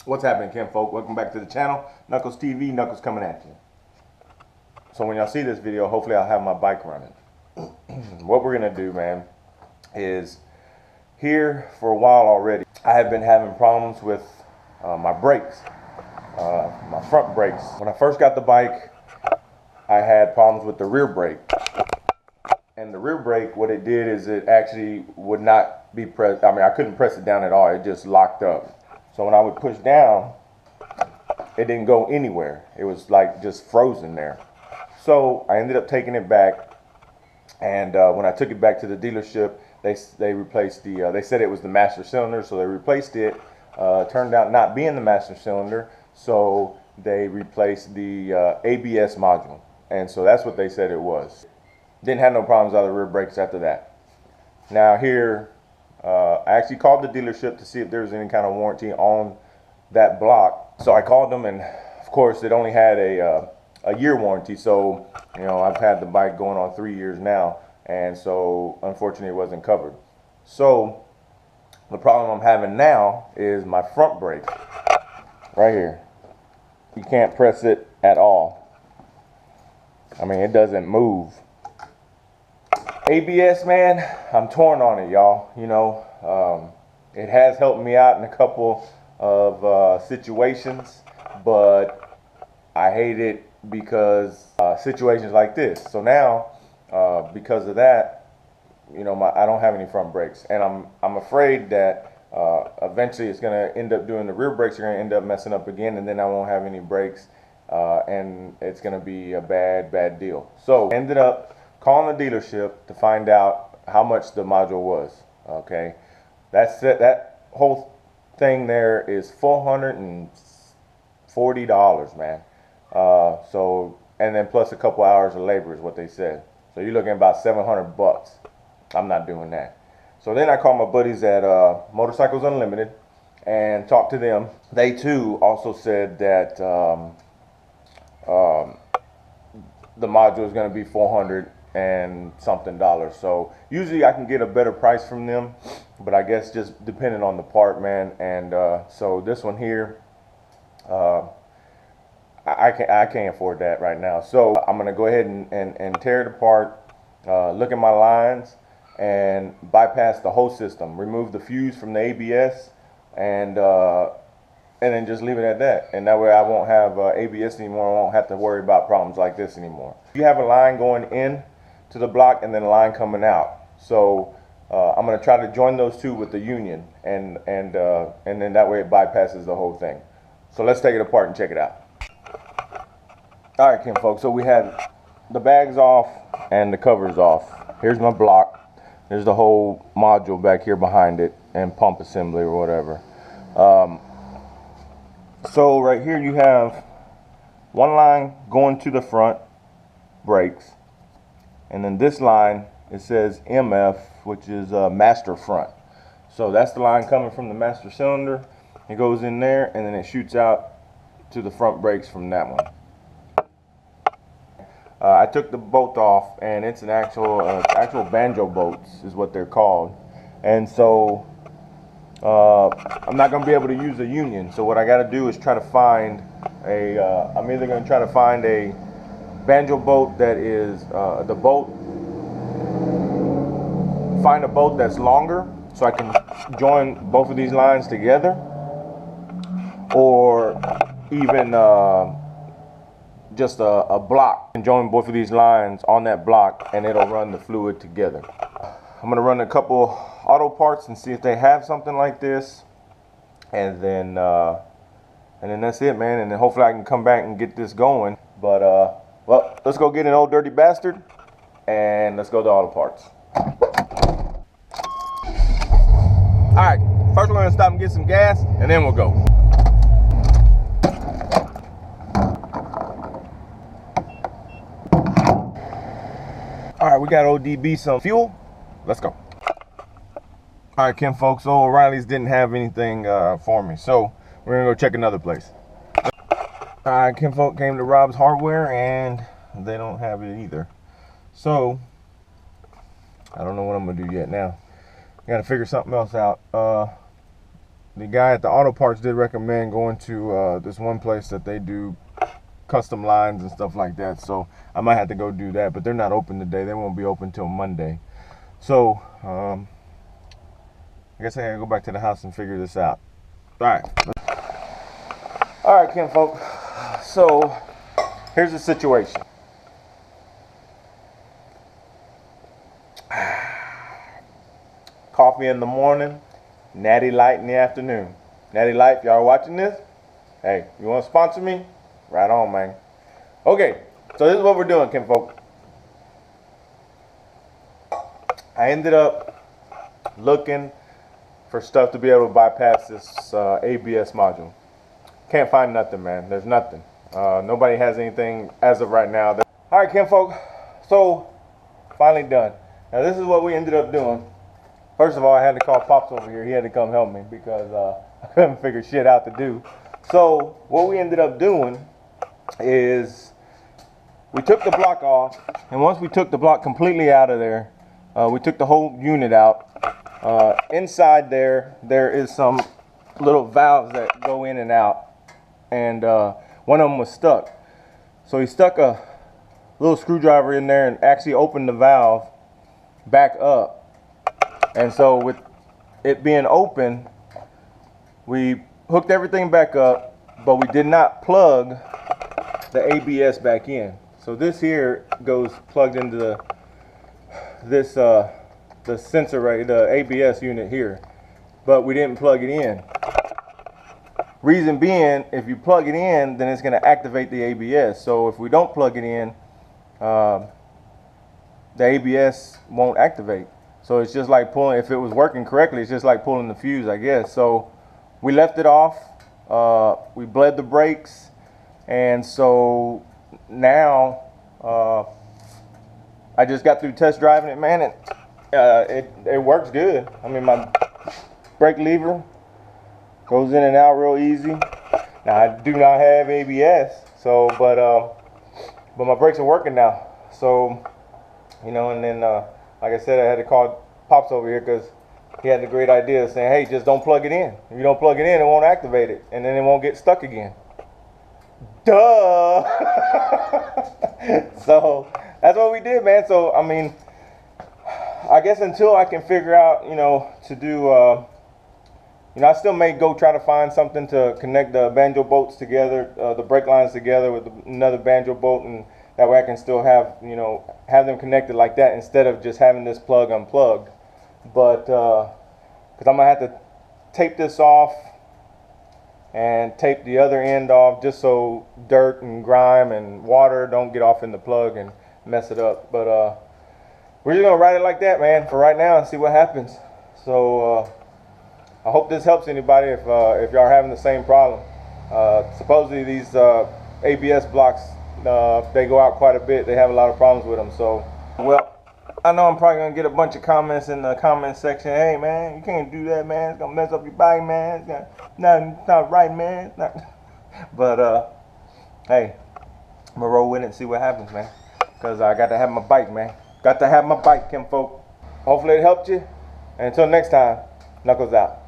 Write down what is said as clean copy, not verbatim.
What's happening, kinfolk? Welcome back to the channel. Knuckles TV, Knuckles coming at you. So when y'all see this video, hopefully I'll have my bike running. What we're gonna do, man, is here for a while already, I have been having problems with my brakes, my front brakes. When I first got the bike, I had problems with the rear brake. And the rear brake, what it did is it actually would not be pressed. I mean, I couldn't press it down at all. It just locked up. So when I would push down, it didn't go anywhere. It was like just frozen there. So I ended up taking it back. And when I took it back to the dealership, they replaced the, they said it was the master cylinder. So they replaced it. Turned out not being the master cylinder. So they replaced the ABS module. And so that's what they said it was. Didn't have no problems out of the rear brakes after that. Now here, I actually called the dealership to see if there was any kind of warranty on that block. So I called them, and of course it only had a year warranty. So, you know, I've had the bike going on 3 years now, and so unfortunately it wasn't covered. So the problem I'm having now is my front brake right here. You can't press it at all. I mean, it doesn't move. ABS, man, I'm torn on it, y'all. You know, it has helped me out in a couple of situations, but I hate it because situations like this. So now, because of that, you know, I don't have any front brakes, and I'm afraid that eventually it's gonna end up doing the rear brakes are gonna end up messing up again, and then I won't have any brakes, and it's gonna be a bad deal. So ended up calling the dealership to find out how much the module was. Okay, that's it. That whole thing there is $440, man. So, and then plus a couple hours of labor is what they said. So you're looking at about 700 bucks. I'm not doing that. So then I called my buddies at Motorcycles Unlimited and talked to them. They too also said that the module is going to be 400 and something dollars. So usually I can get a better price from them, but I guess just depending on the part, man. And so this one here, I can't afford that right now. So I'm gonna go ahead and tear it apart, look at my lines, and bypass the whole system, remove the fuse from the ABS, and then just leave it at that. And that way I won't have ABS anymore. I won't have to worry about problems like this anymore. You have a line going in to the block and then a line coming out. So I'm gonna try to join those two with the union, and then that way it bypasses the whole thing. So let's take it apart and check it out. All right, Kim folks, so we had the bags off and the covers off. Here's my block. There's the whole module back here behind it, and pump assembly or whatever. So right here you have one line going to the front brakes, and then this line, it says MF, which is master front. So that's the line coming from the master cylinder. It goes in there, and then it shoots out to the front brakes from that one. I took the bolt off, and it's an actual banjo bolts is what they're called. And so I'm not going to be able to use a union. So what I got to do is try to find a, I'm either going to try to find a banjo bolt that is the bolt, find a bolt that's longer so I can join both of these lines together, or even just a block and join both of these lines on that block, and it'll run the fluid together. I'm gonna run a couple auto parts and see if they have something like this, and then that's it, man. And then hopefully I can come back and get this going. But well, let's go get an old dirty bastard, and let's go to auto parts. All right, first we're gonna stop and get some gas, and then we'll go. All right, we got ODB some fuel. Let's go. All right, Kim folks, so O'Reilly's didn't have anything for me, so we're gonna go check another place. All right, Kim folk came to Rob's Hardware, and they don't have it either. So I don't know what I'm gonna do yet now. I gotta figure something else out. the guy at the auto parts did recommend going to this one place that they do custom lines and stuff like that. So I might have to go do that, but they're not open today. They won't be open till Monday. So I guess I gotta go back to the house and figure this out. All right, kinfolk. So here's the situation. Coffee in the morning, Natty Light in the afternoon. Natty Light, if y'all are watching this, hey, you want to sponsor me? Right on, man. Okay, so this is what we're doing, kinfolk. I ended up looking for stuff to be able to bypass this ABS module. Can't find nothing, man. There's nothing. Nobody has anything as of right now. All right, kinfolk. So finally done. Now this is what we ended up doing. First of all, I had to call Pops over here. He had to come help me because I couldn't figure shit out to do. So what we ended up doing is we took the block off, and once we took the block completely out of there, we took the whole unit out. Inside there is some little valves that go in and out, and one of them was stuck. So he stuck a little screwdriver in there and actually opened the valve back up. And so with it being open, we hooked everything back up, but we did not plug the ABS back in. So this here goes plugged into this the sensor, right, the ABS unit here, but we didn't plug it in. Reason being, if you plug it in, then it's going to activate the ABS. So if we don't plug it in, the ABS won't activate. So it's just like pulling, if it was working correctly, it's just like pulling the fuse, I guess. So we left it off, we bled the brakes, and so now I just got through test driving it, man. It works good. I mean, my brake lever goes in and out real easy. Now I do not have ABS, so but my brakes are working now. So, you know, and then like I said, I had to call Pops over here because he had the great idea of saying, hey, just don't plug it in. If you don't plug it in, it won't activate it, and then it won't get stuck again. Duh. So that's what we did, man. So I mean, I guess until I can figure out, you know, to do, you know, I still may go try to find something to connect the banjo bolts together, the brake lines together with another banjo bolt, and that way I can still have, you know, have them connected like that instead of just having this plug unplugged. But because I'm gonna have to tape this off and tape the other end off just so dirt and grime and water don't get off in the plug and mess it up. But we're just gonna ride it like that, man, for right now and see what happens. So I hope this helps anybody if y'all are having the same problem. Supposedly these ABS blocks, they go out quite a bit. They have a lot of problems with them. So, well, I know I'm probably gonna get a bunch of comments in the comment section. Hey, man, you can't do that, man. It's gonna mess up your bike, man. It's not right, man. It's not. But hey, I'm gonna roll with it and see what happens, man. Cause I got to have my bike, man. Got to have my bike, kinfolk. Hopefully it helped you. And until next time, Knuckles out.